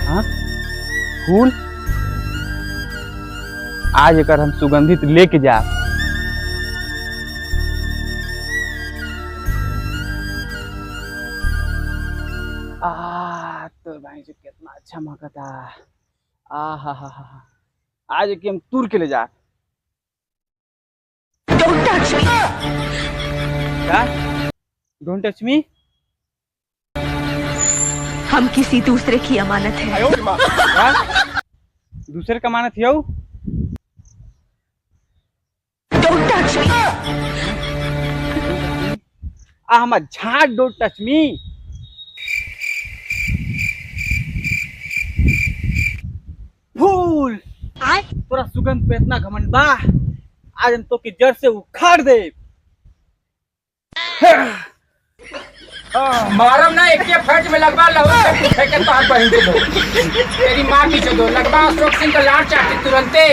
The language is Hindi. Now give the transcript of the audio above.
हाँ फूल आज एकर हम सुगंधित लेके जा। तो भाई जो कितना अच्छा महकता। आ हा आज कि हम तुर के ले जा। Don't touch me! क्या डोंट टच मी? हम किसी दूसरे की अमानत है। क्या दूसरे का मानत हो? Don't touch me! हमार झाड़ डोंट टच मी। फूल तोरा सुगंध पे इतना घमंड बा, आज हम तो की जड़ से उखाड़ दे। मारम ना एक फट में लगवा लहो फेंके तो हाथ बहिन के दो तेरी माँ पीछे दो लगवा अशोक सिंह का लाड़ चाहती तुरंते।